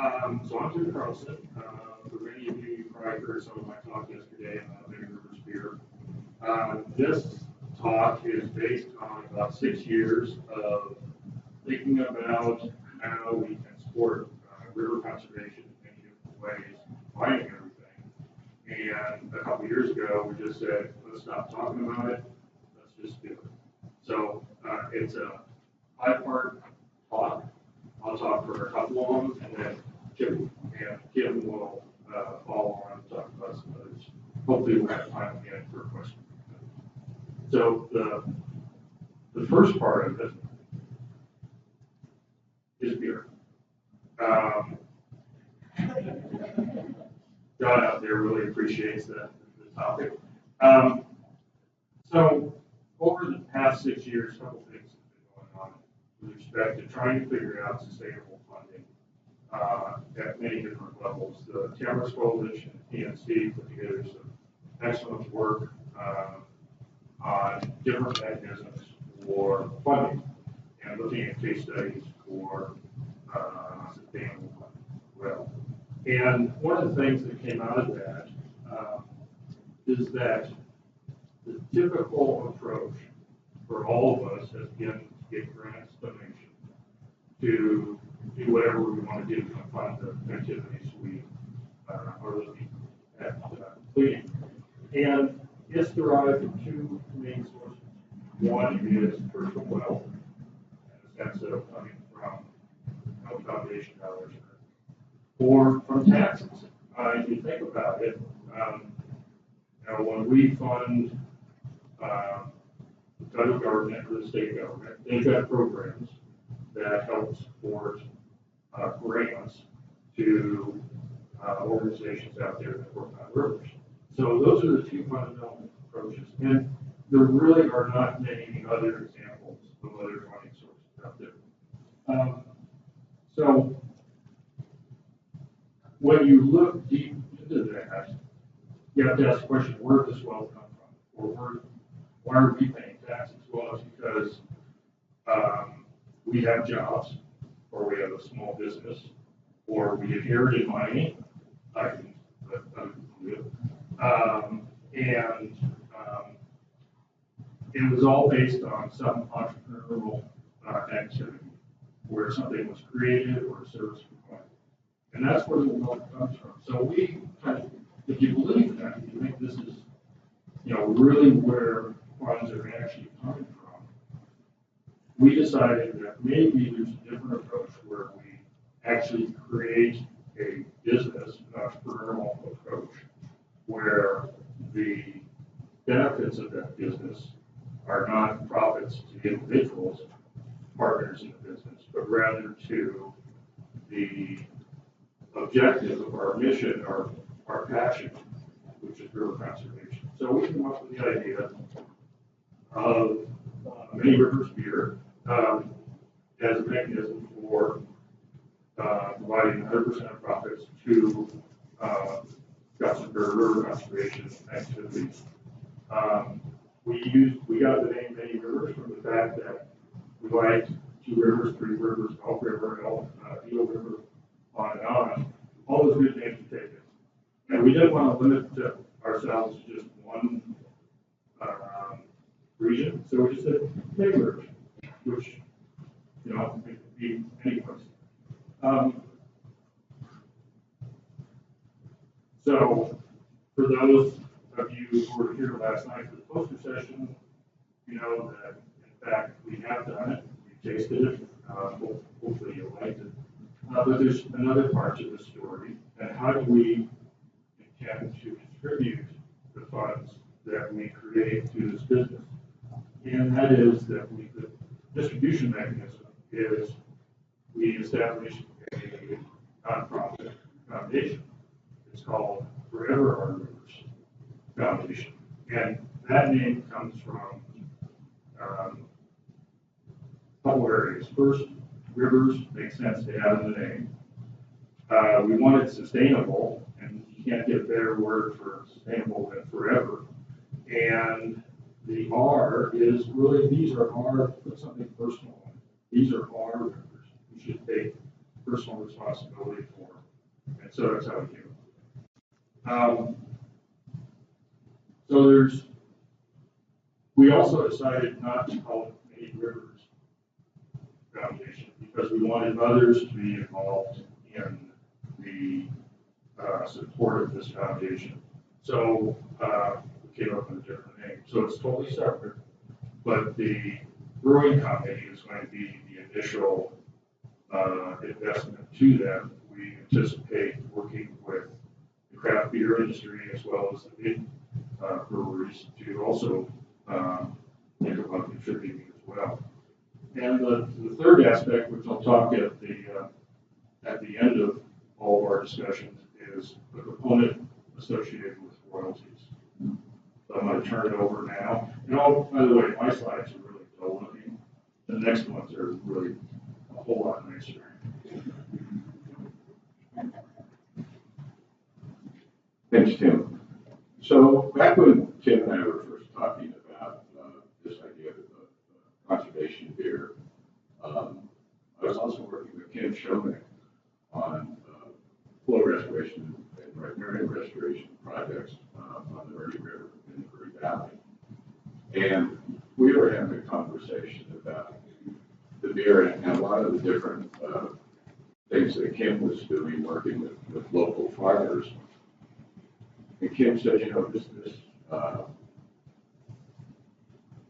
So I'm Tim Carlson. For many of you, you probably heard some of my talk yesterday about Many River Brewery. This talk is based on about 6 years of thinking about how we can support river conservation in many different ways, finding everything. And a couple years ago, we just said, let's stop talking about it, let's just do it. So it's a 5-part talk. I'll talk for a couple of them, and then Chip and Kim will follow on and talk about some others. Hopefully we'll have time at the end for a question. So the first part of it is beer. John out there really appreciates the topic. So over the past 6 years, a couple things have been going on with respect to trying to figure out sustainable funding at many different levels. The Tamarack Coalition and PNC put together some excellent work on different mechanisms for funding and looking at case studies for sustainable funding as well. And one of the things that came out of that is that the typical approach for all of us has been to get grants, donations, to do whatever we want to do to fund the activities we are looking at completing. And it's derived from two main sources. One is personal wealth, in the sense of coming from foundation dollars, or from taxes. If you think about it, when we fund the federal government or the state government, they've got programs that help support grants to organizations out there that work on rivers. So those are the two fundamental approaches. And there really are not many other examples of other funding sources out there. So when you look deep into that, you have to ask the question, where does this wealth come from? Or why are we paying taxes? Well, it's because we have jobs, or we have a small business, or we inherited money. I didn't, but other people do. And it was all based on some entrepreneurial activity, where something was created or a service provided. And that's where the wealth comes from. So we kind of, if you believe that, if you think this is, really where funds are actually coming from, we decided that maybe there's a different approach where we actually create a business, an entrepreneurial approach, where the benefits of that business are not profits to individuals, partners in the business, but rather to the objective of our mission, our passion, which is river conservation. So we came up with the idea of Many Rivers beer as a mechanism for providing 100% of profits to river conservation activities. We got the name Many Rivers from the fact that we like 2 rivers, 3 rivers, Elk River, Eel River, on and on. All those good names are taken. And we didn't want to limit ourselves to just one region, so we just said Many Rivers, which, it could be any place. So, for those of you who were here last night for the poster session, you know that, in fact, we have done it. We tasted it. Hopefully you liked it. But there's another part to the story, and how do we intend to contribute the funds that we create to this business? And that is that the distribution mechanism is we establish a nonprofit foundation. It's called Forever Our Rivers Foundation. And that name comes from a couple areas. First, rivers make sense to have in the name. We want it sustainable, and you can't get a better word for sustainable than forever. And the R is really, these are our, put something personal on it. These are our rivers. We should take personal responsibility for. And so that's how we came up. We also decided not to call it Many Rivers Foundation because we wanted others to be involved in the support of this foundation. So we came up with a different name. So it's totally separate, but the Brewing Company is going to be the initial investment to them. We anticipate working with the craft beer industry as well as the big breweries to also think about contributing as well. And the third aspect, which I'll talk at the end of all of our discussions, is the component associated with royalties. So I'm going to turn it over now. And by the way, my slides are really dull looking. The next ones are really a whole lot nicer. Thanks, Tim. So back when Tim and I were first talking about this idea of conservation beer, I was also working with Kim Schoeneck on flow restoration and riparian restoration projects on the Many River in the Barley Valley. And we were having a conversation about the beer and a lot of the different things that Kim was doing, working with local farmers. And Kim said, this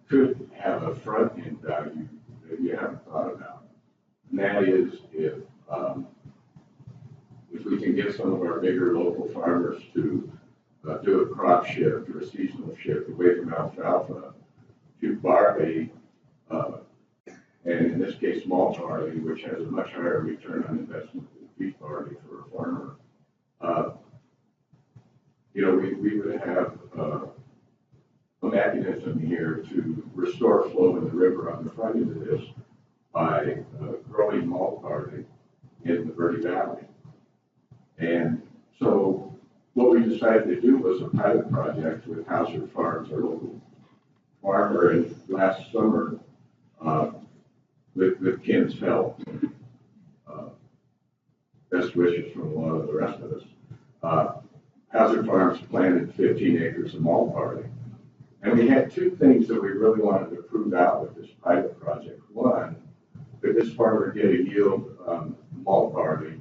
could have a front-end value that you haven't thought about. And that is if we can get some of our bigger local farmers to do a crop shift or a seasonal shift away from alfalfa to barley, and in this case malt barley, which has a much higher return on investment than wheat barley for a farmer. We would have a mechanism here to restore flow in the river on the front end of this by growing malt barley in the Barley Valley. And so what we decided to do was a pilot project with Hauser Farms, our local farmer, and last summer, with Kim's help, best wishes from a lot of the rest of us, Hauser Farms planted 15 acres of malt barley. And we had two things that we really wanted to prove out with this pilot project. One, that this farmer get a yield malt barley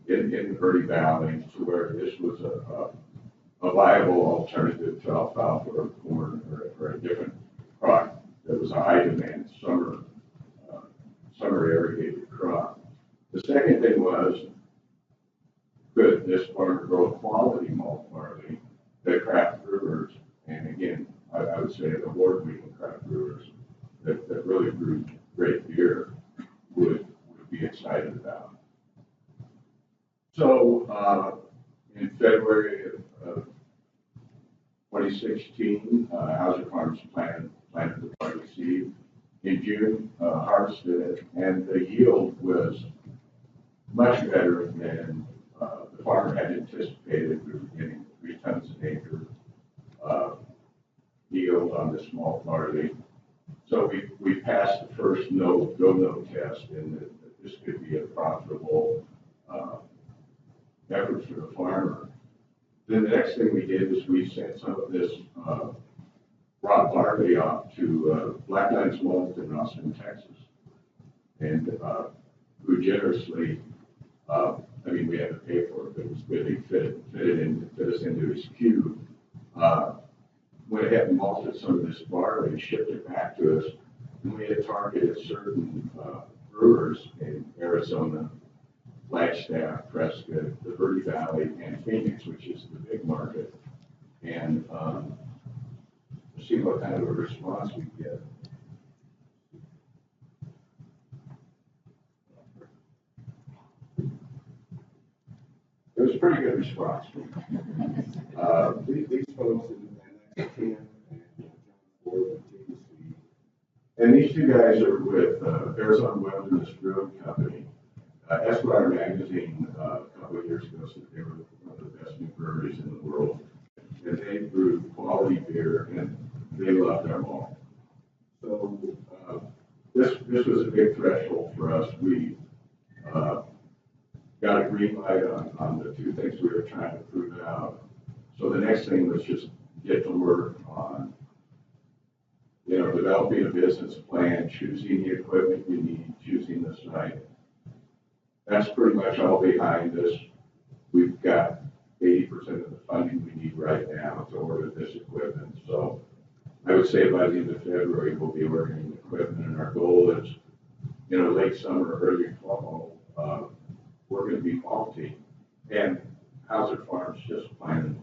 in the Barley Valley to where this was a viable alternative to alfalfa or corn or a different crop that was a high demand summer irrigated crop. The second thing was, could this farmer grow quality malt barley that craft brewers, and again, I would say award-winning craft brewers that really brew great beer would be excited about. So in February of 2016, Hauser Farms planted the barley seed. In June, harvested it, and the yield was much better than the farmer had anticipated. We were getting 3 tons an acre yield on this malt barley. So we passed the first go-no test, and that this could be a profitable effort for the farmer. Then the next thing we did is we sent some of this raw barley off to Black Lines Malt in Austin, Texas, and who generously, we had to pay for it, but it was good. He fit us into his queue. Went ahead and malted some of this barley, shipped it back to us, and we had targeted certain brewers in Arizona, Flagstaff, Prescott, the Barley Valley, and Phoenix, which is the big market, and see what kind of a response we get. It was a pretty good response. These folks and Tim and John Ford and TC, and these two guys are with Arizona Wilderness Brewing Company. Esquire magazine a couple of years ago said they were one of the best new breweries in the world, and they brewed quality beer, and they loved our malt. So this was a big threshold for us. We got a green light on the two things we were trying to prove out. So the next thing was just get to work on, developing a business plan, choosing the equipment you need, choosing the site. That's pretty much all behind us. We've got 80% of the funding we need right now to order this equipment. So I would say by the end of February, we'll be ordering equipment, and our goal is, late summer, early fall, we're going to be malting. And Hauser Farms just planted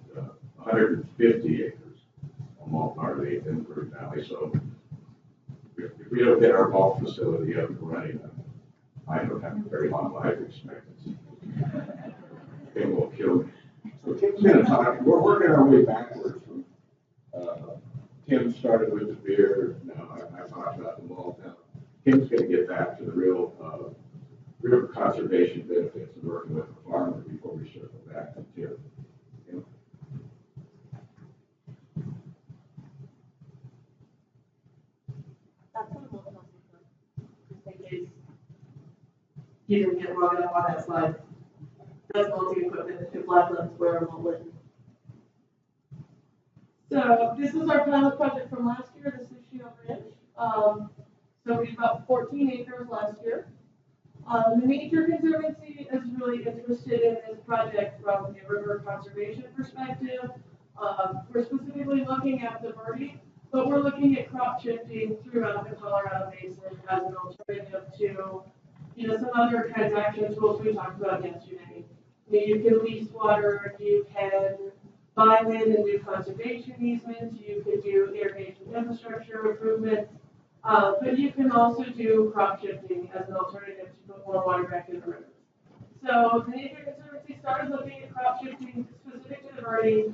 150 acres of malt barley in the Brewing Valley. So if we don't get our malt facility up and running, I don't have a very long life expectancy. It will kill me. So Tim's going to talk. We're working our way backwards from Tim started with the beer. Now I talked about the malt. Now Tim's going to get back to the real conservation benefits of working with the farmer before we circle back to Tim. That's what I'm looking for. Just in case you didn't get long enough on that slide. That's multi-equipment if Blackland's where I'm all in. So this is our pilot project from last year, the Sinagua Ranch. So we did about 14 acres last year. The Nature Conservancy is really interested in this project from a river conservation perspective. We're specifically looking at the Barley, but we're looking at crop shifting throughout the Colorado Basin as an alternative to, some other transaction tools we talked about yesterday. You can lease water, you can buy land and do conservation easements, you could do irrigation infrastructure improvements, but you can also do crop shifting as an alternative to put more water back in the rivers. So the Nature Conservancy started looking at crop shifting specific to the Barley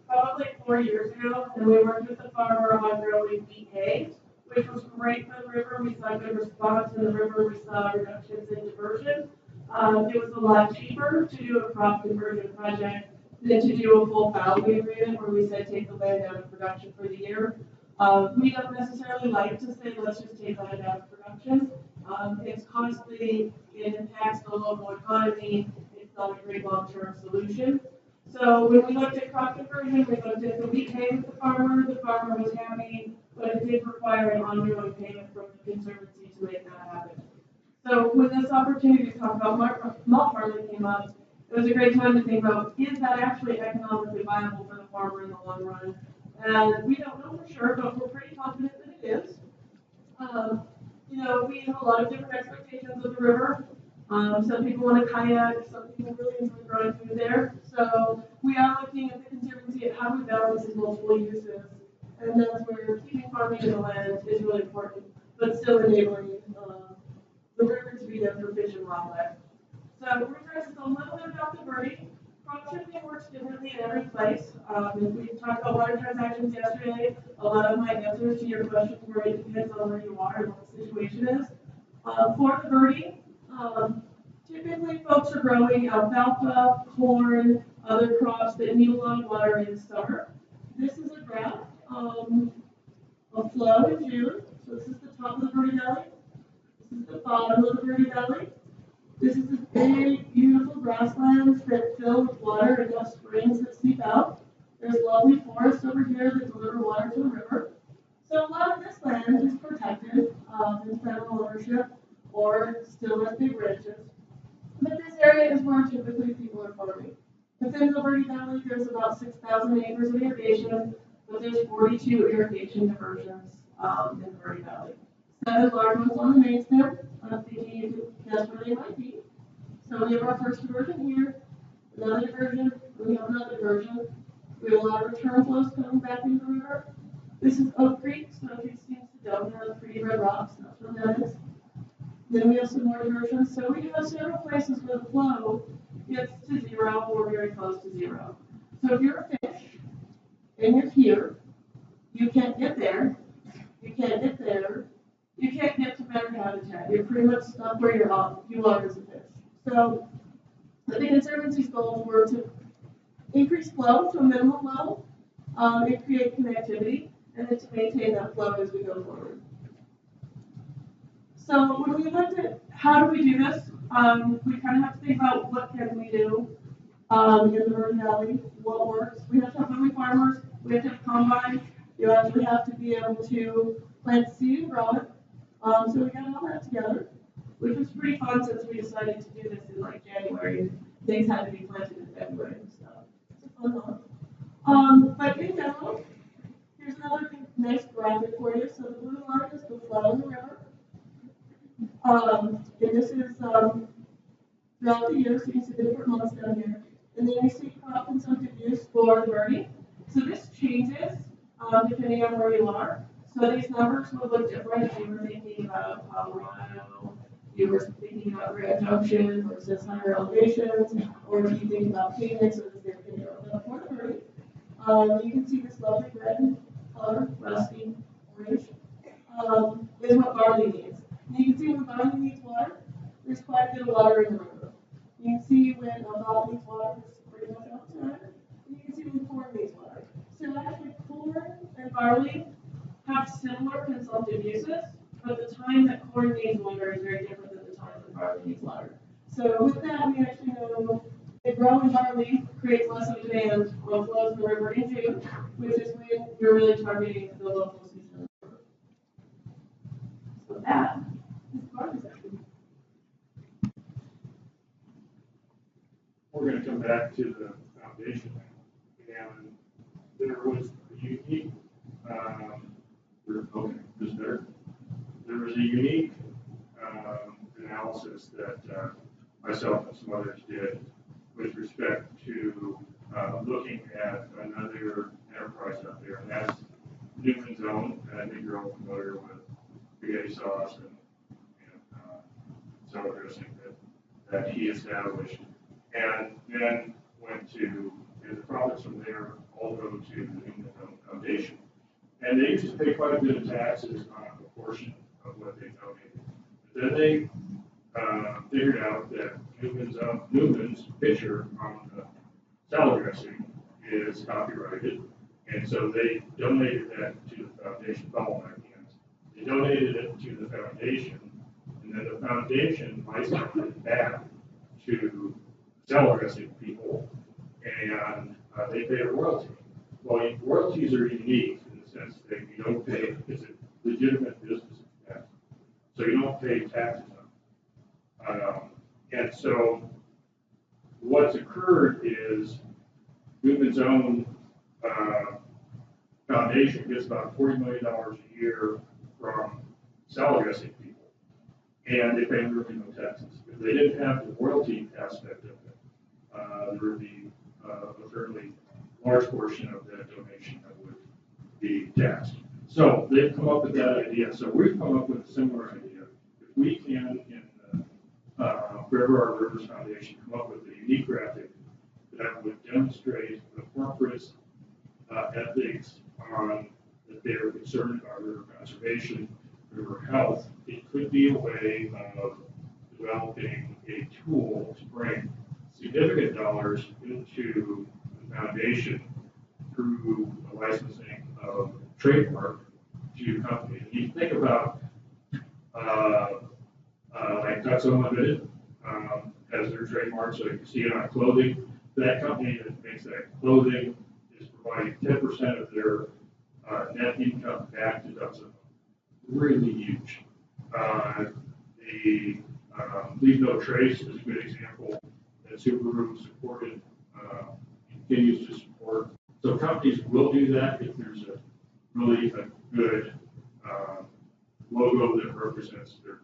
probably 4 years ago, and we worked with the farmer on growing wheat hay, which was great for the river. We saw good response in the river. We saw reductions in diversion. It was a lot cheaper to do a crop conversion project than to do a full fallowing agreement where we said take the land out of production for the year. We don't necessarily like to say let's just take land out of production. It's costly, it impacts the local economy, it's not a great long-term solution. So when we looked at crop conversion, we looked at the wheat hay with the farmer was happy, but it did require an ongoing payment from the Conservancy to make that happen. So when this opportunity to talk about malt barley came up, it was a great time to think about, is that actually economically viable for the farmer in the long run? And we don't know for sure, but we're pretty confident that it is. We have a lot of different expectations of the river. Some people want to kayak, some people really enjoy growing food there. So we are looking at the Conservancy at how we balance these multiple uses. And that's where keeping farming in the land is really important, but still enabling the river to be there for fish and wildlife. So we're going to talk a little bit about the Barley. Crop shifting works differently in every place. We talked about water transactions yesterday. A lot of my answers to your questions were it depends on where you are and what the situation is. For the Barley, typically folks are growing alfalfa, corn, other crops that need a lot of water in the summer. This is a graph of flow in June. So this is the top of the Barley Valley. This is the bottom of the Barley Valley. This is the big, beautiful grasslands that fill with water and have springs that seep out. There's lovely forests over here that deliver water to the river. So a lot of this land is protected in federal ownership or still has big ranches. But this area is where typically people are farming. Within the Barley Valley, there's about 6,000 acres of irrigation, but there's 42 irrigation diversions in the Barley Valley. 7 large ones on the main stem. I'm thinking you can guess where they might be. So we have our first diversion here, another diversion, we have another diversion. We have a lot of return flows coming back into the river. This is Oak Creek, so if it seems to down there, the pretty red rocks, that's where that is. Then we have some more diversions. So we have several places where the flow gets to zero or very close to zero. So if you're a fish and you're here, you can't get there, you can't get there, you can't get to better habitat. You're pretty much stuck where you are as a fish. So the Conservancy's goals were to increase flow to a minimum level and create connectivity, and then to maintain that flow as we go forward. So when we looked at how do we do this, we kind of have to think about what can we do in the Murray Valley? What works? We have to have family farmers. We have to have combines. You actually have to be able to plant seed and grow it. So we got all that together, which was pretty fun since we decided to do this in like January. Things had to be planted in February and stuff. It's a fun month. But in general, here's another nice graphic for you. So the blue line is the flow in the river. And this is throughout the year, so you can see the different months down here. And then you see crop consumptive use for the birdie. So this changes depending on where you are. So these numbers will look different if you were thinking about Colorado, you were thinking about Grand Junction versus higher elevations, or if you think about Phoenix or the same thing. But for the birdie, you can see this lovely red color, rusty, orange, is what barley needs. And you can see when barley needs water, there's quite a bit of water in the river. You can see when barley needs water, it's pretty much all the time. And you can see when corn needs water. So actually, corn and barley have similar consumptive uses, but the time that corn needs water is very different than the time that barley needs water. So with that, we actually know that growing barley creates less of a demand on flows in the river in June, which is when you're really targeting the local season of the river. So that is barley section. We're going to come back to the foundation now. And there was a unique, okay, this better. There was a unique analysis that myself and some others did with respect to looking at another enterprise out there, and that's Newman's Own. And I think you're all familiar with spaghetti sauce and salad dressing that he established. And then went to, and the profits from there all go to the Newman's Own Foundation. And they used to pay quite a bit of taxes on a proportion of what they donated. But then they figured out that Newman's picture on the salad dressing is copyrighted. And so they donated that to the foundation, follow my hands. They donated it to the foundation, and then the foundation licensed it back to salad dressing people, and they pay a royalty. Well, royalties are unique in the sense that you don't pay, it's a legitimate business expense, so you don't pay taxes on it. And so what's occurred is Newman's Own Foundation gets about $40 million a year from salad dressing people, and they pay really no taxes. If they didn't have the royalty aspect of it, there would be a fairly large portion of that donation that would be taxed. So they've come up with that idea. So we've come up with a similar idea. If we can, in the River Our Rivers Foundation, come up with a unique graphic that would demonstrate the corporate's ethics on that they are concerned about river conservation, river health, it could be a way of developing a tool to bring significant dollars into the foundation through the licensing of trademark to companies. You think about like Cuts Unlimited as their trademark, so you can see it on clothing. That company that makes that clothing is providing 10% of their net income back to Cuts Unlimited. Really huge. The Leave No Trace is a good example that Subaru supported, continues to support. So companies will do that if there's a really a good logo that represents their.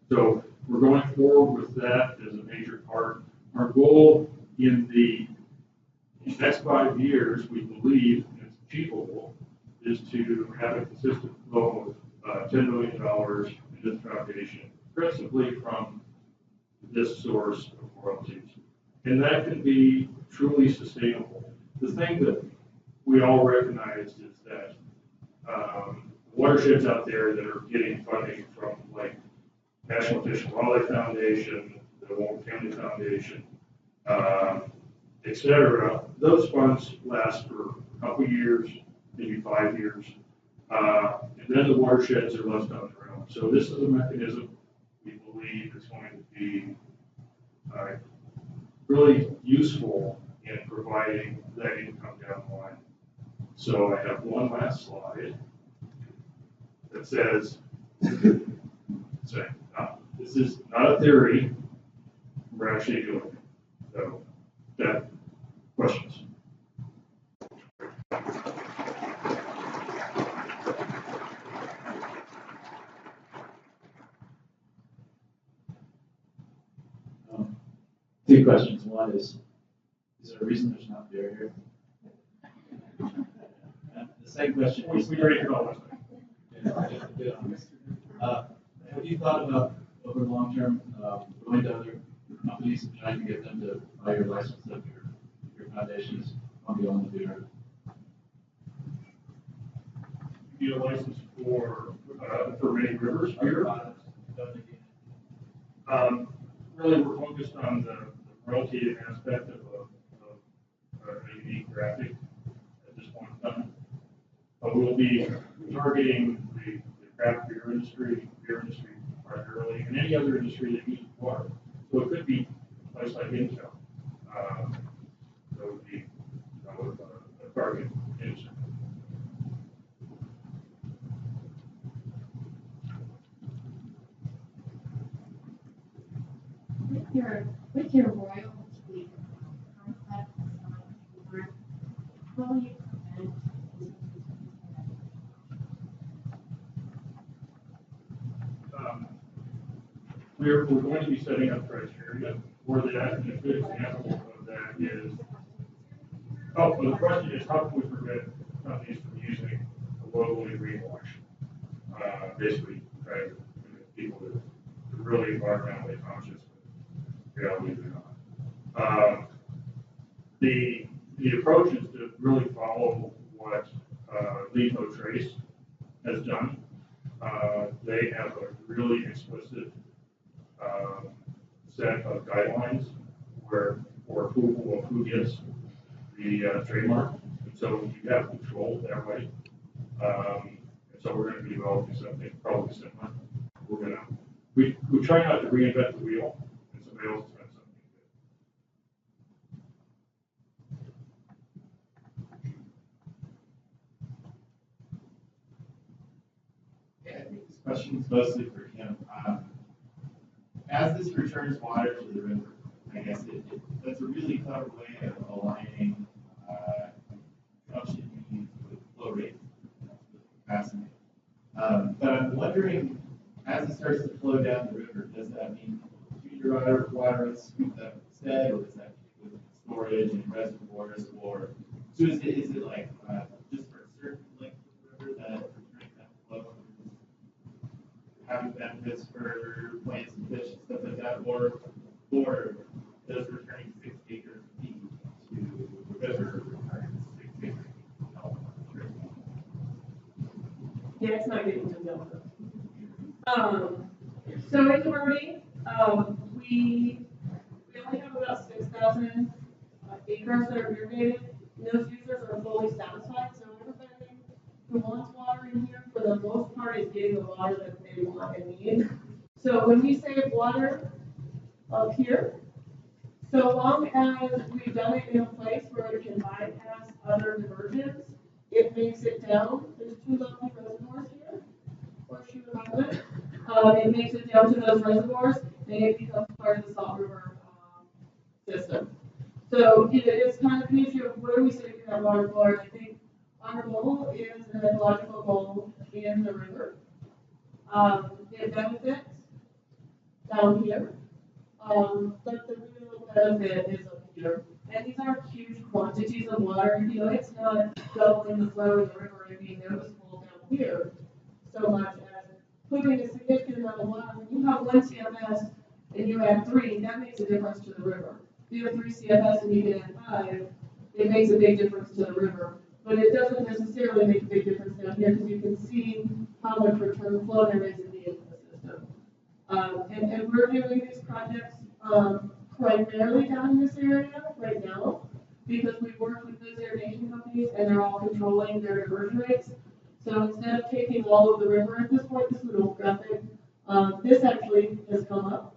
So we're going forward with that as a major part. Our goal in the next 5 years, we believe it's achievable, is to have a consistent flow of $10 million into the foundation, principally from this source of royalties. And that can be truly sustainable. The thing that we all recognize is that watersheds out there that are getting funding from like National Fish and Wildlife Foundation, the Walton Family Foundation, et cetera, those funds last for a couple years, maybe 5 years, and then the watersheds are left on their own. So this is a mechanism we believe is going to be really useful in providing that income down the line. So I have one last slide that says, this is not a theory, we're actually doing it. So, that, questions? Two questions. One is there a reason there's not beer here? The second question is, We already heard all that. have you thought about over the long term going to other companies and trying to get them to buy your license of your foundations on the only beer? You need a license for Many Rivers beer. Really, we're focused on the rotating aspect of a unique graphic at this point in time. But we'll be targeting the craft beer industry primarily, and any other industry that uses water. So it could be a place like Intel. That would be a target industry. With your royalty concept, how will you prevent We're going to be setting up criteria for that, and a good example of that is, the question is, how can we prevent companies from using a locally greenwash? Basically, trying to convince people that they're really environmentally conscious, but reality they're not. The approach is to really follow what Lepo Trace has done. They have a really explicit set of guidelines for approval of who gets the trademark. And so you have control that way. And so we're going to be developing something probably similar. We try not to reinvent the wheel, and somebody else has done something good. Yeah, I think this question is mostly for Kim. As this returns water to the river, I guess that's a really clever way of aligning consumption needs with flow rates. That's really fascinating. But I'm wondering, as it starts to flow down the river, does that mean future water is scooped up instead, or does that mean with storage and reservoirs, or so is it like just for a certain length of the river that returning that flow having benefits for plants and fish and stuff like that, or does returning 6 acres feet to the river return 6 acres feet? Yeah, it's not getting to Delta. So in the Brewing, we only have about 6,000 acres that are irrigated. Those users are fully satisfied, so everybody who wants water in here, for the most part, is getting the water that they want and need. So when we save water up here, so long as we've done it in a place where it can bypass other diversions, it makes it down. There's 2 lovely reservoirs here, horseshoe island. It makes it down to those reservoirs, and it becomes part of the Salt River system. So it's kind of an issue of where we saving that water for. I think our goal is an ecological goal in the river. It benefits down here, but the real benefit is up here. And these are huge quantities of water. It's not doubling the flow of the river and being noticeable down here so much as putting a significant amount of water. When you have 1 CFS and you add 3, that makes a difference to the river. If you have 3 CFS and you can add 5, it makes a big difference to the river. But it doesn't necessarily make a big difference down here because you can see how much return flow there is in the ecosystem. And we're doing these projects primarily down in this area right now because we work with those irrigation companies and they're all controlling their diversion rates. So instead of taking all of the river at this point, this is an old graphic. This actually has come up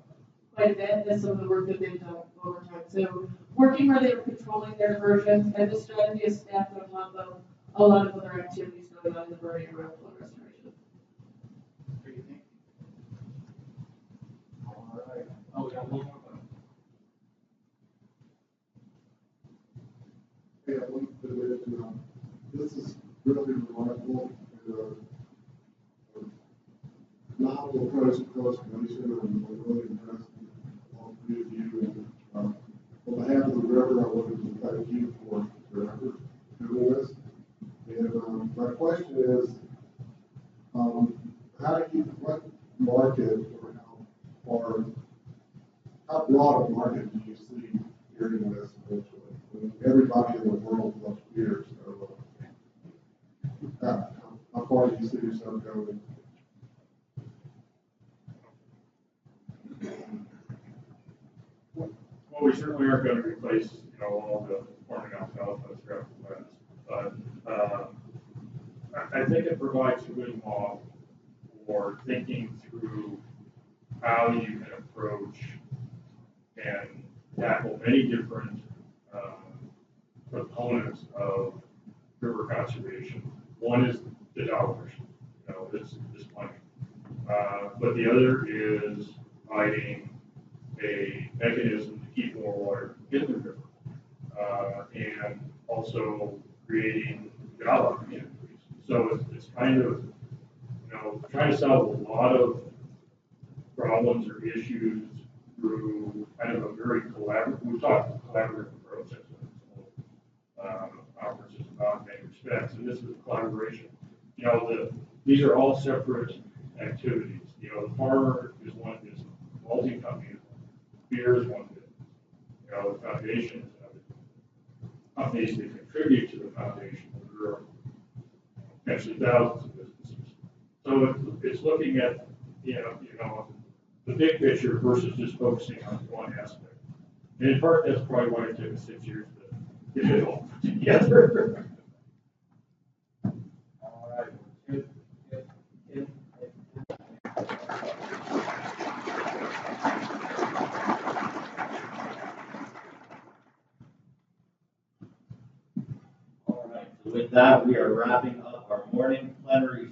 quite a bit as some of the work that they've done over time. So working where they were controlling their diversions, and this strategy is stacked on top of a lot of other activities going on in the brewery around flow restoration. What do you think? All right. Oh, we got one more question. Hey, I wanted to mention, this is really remarkable, novel approach to conservation, and I'm really impressed with all three of you. And, on behalf of the river, I wanted to thank you for your effort doing this. And, my question is, what market or how broad a market do you see hearing this eventually? I mean, everybody in the world loves beer, so how far do you see yourself going? Well, we certainly aren't going to replace, all the farming alfalfa throughout the West, but I think it provides a good model for thinking through how you can approach and tackle many different components of river conservation. One is the dollars, this money, but the other is providing a mechanism to keep more water in the river, and also creating job opportunities. So it's kind of, trying to solve a lot of problems or issues through kind of a very we talked collaborative approach. That's what conference is about in many respects, and this is collaboration. These are all separate activities. The farmer is one business, the malting company is one, beer is one business. The foundation is another. Companies that contribute to the foundation, there are actually thousands of businesses. So it's looking at, the big picture versus just focusing on one aspect. And in part, that's probably why it took us 6 years to get it all put together. All right. All right, so with that, we are wrapping up our morning plenary